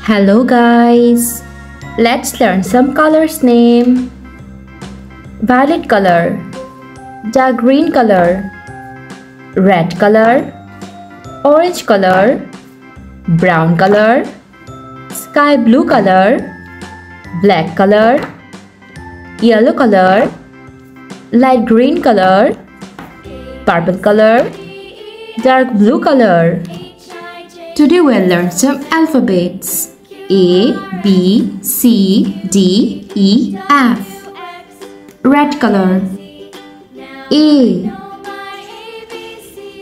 Hello guys, let's learn some colors name. Violet color, dark green color, red color, orange color, brown color, sky blue color, black color, yellow color, light green color, purple color, dark blue color. Today we'll learn some alphabets. A, B, C, D, E, F. Red color. A.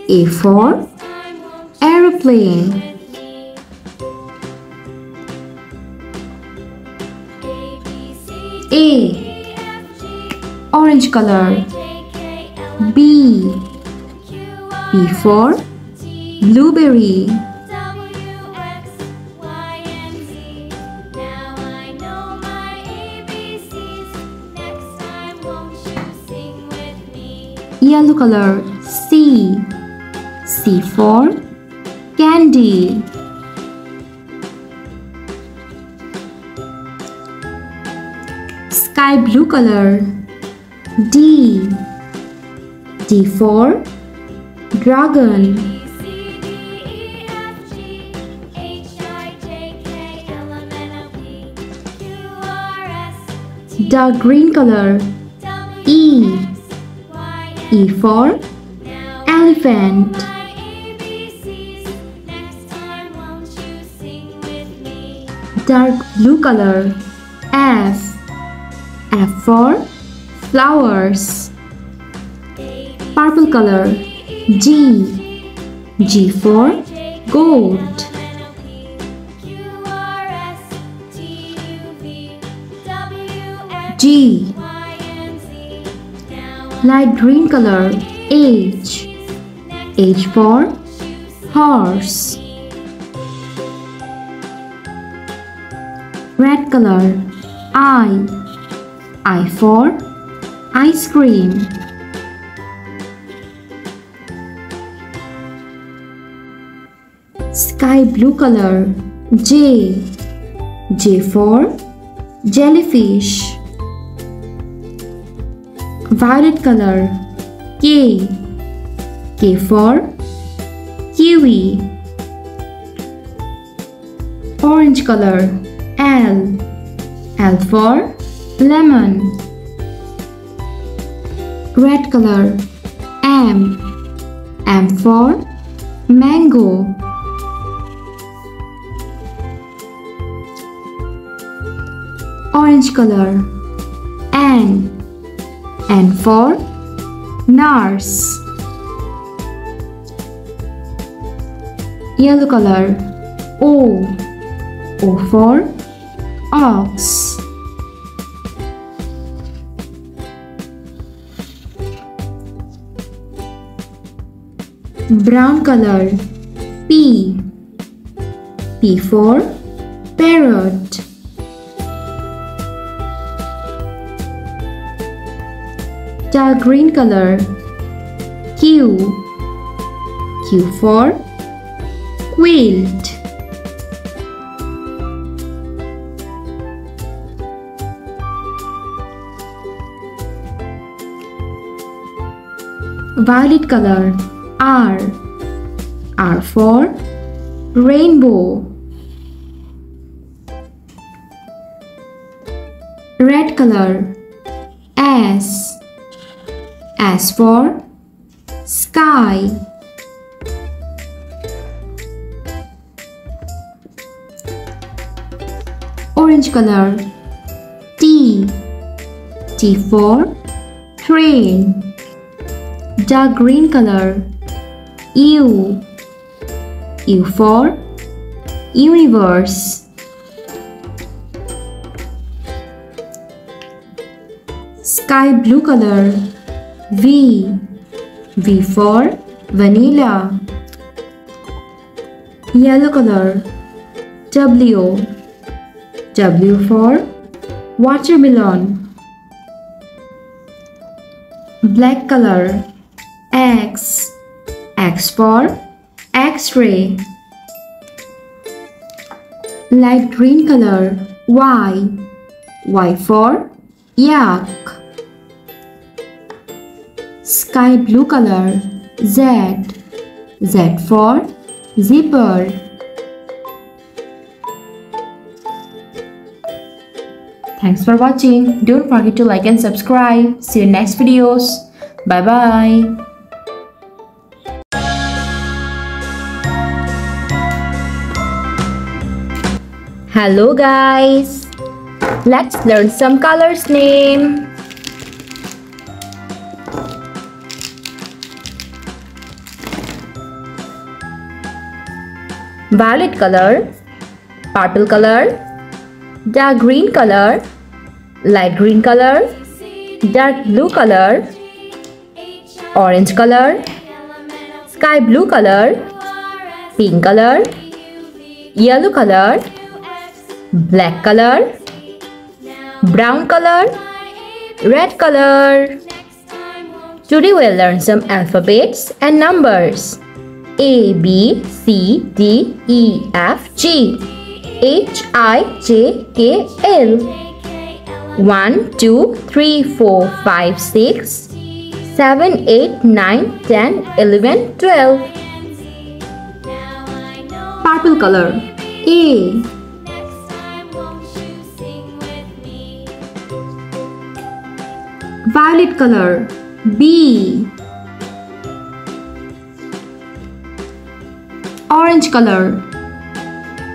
A for aeroplane. A. Orange color. B. B for blueberry. Yellow color. C. C for candy. Sky blue color. D. D for dragon. Dark green color. E. E for elephant. Dark blue color. F. F for flowers. Purple color. G. G for goat. G. Light green color. H. H for horse. Red color. I. I for ice cream. Sky blue color. J. J for jellyfish. Violet color. K. K for kiwi. Orange color. L. L for lemon. Red color. M. M for mango. Orange color. N. N for nurse. Yellow color. O. O for ox. Brown color. P. P for parrot. Dark green color. Q. Q for quilt. Violet color. R. R for rainbow. Red color. S. S for sky. Orange color. T. T for train. Dark green color. U. U for universe. Sky blue color. V. V for vanilla. Yellow color. W. W for watermelon. Black color. X. X for X-ray. Light green color. Y. Y for yak. Sky blue color. Z. Z for zipper. Thanks for watching. Don't forget to like and subscribe. See you in next videos. Bye bye. Hello guys. Let's learn some colors name. Violet color, purple color, dark green color, light green color, dark blue color, orange color, sky blue color, pink color, yellow color, black color, brown color, red color. Today we'll learn some alphabets and numbers. A, B, C, D, E, F, G, H, I, J, K, L. 1, 2, 3, 4, 5, 6, 7, 8, 9, 10, 11, 12. Purple color. A. Violet color. B. Orange color.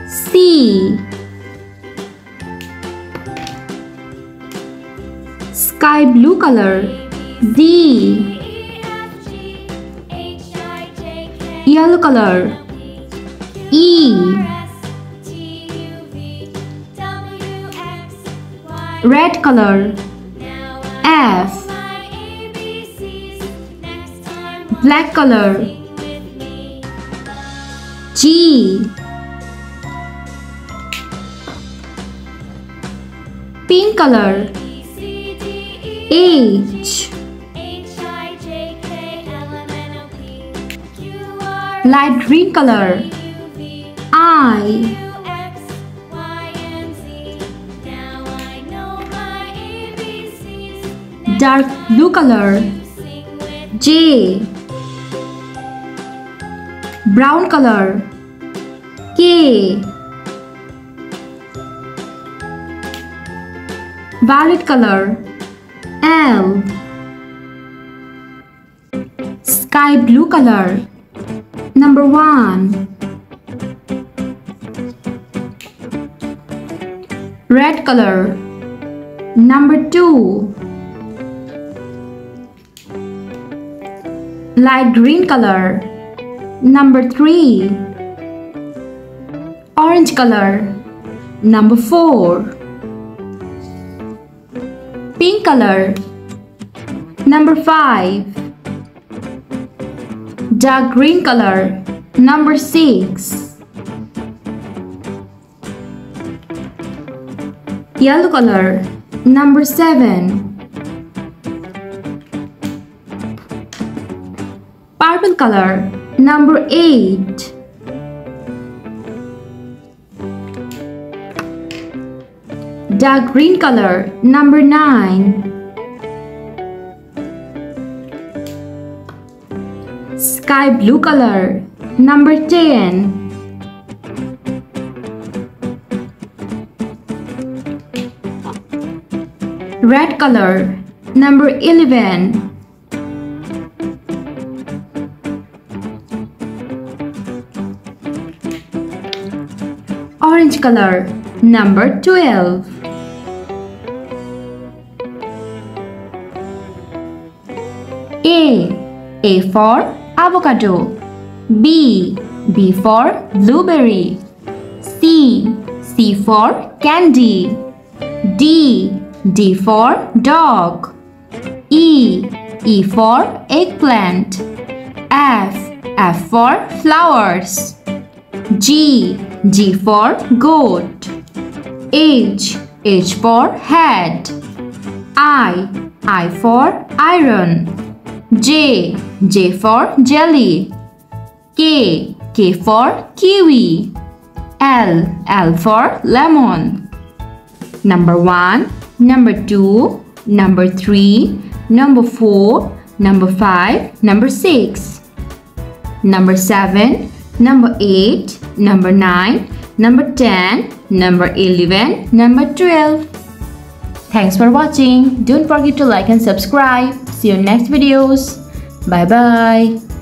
C. Sky blue color. D. Yellow color. E. Red color. F. Black color. G. Pink color. H. Light green color. I. Dark blue color. J. Brown color. K. Violet color. L. Sky blue color. Number 1. Red color. Number 2. Light green color. Number 3. Orange color. Number 4. Pink color. Number 5. Dark green color. Number 6. Yellow color. Number 7. Purple color. Number 8. Dark green color. Number 9. Sky blue color. Number 10. Red color. Number 11. Orange color. Number 12. A for avocado. B for blueberry. C for candy. D for dog. E for eggplant. F for flowers. G for goat. H for head. I for iron. J for jelly. K for kiwi. L for lemon. Number 1, number 2, number 3, number 4, number 5, number 6, number 7, number 8, number 9, number 10, number 11, number 12. Thanks for watching. Don't forget to like and subscribe. See you in next videos. Bye bye.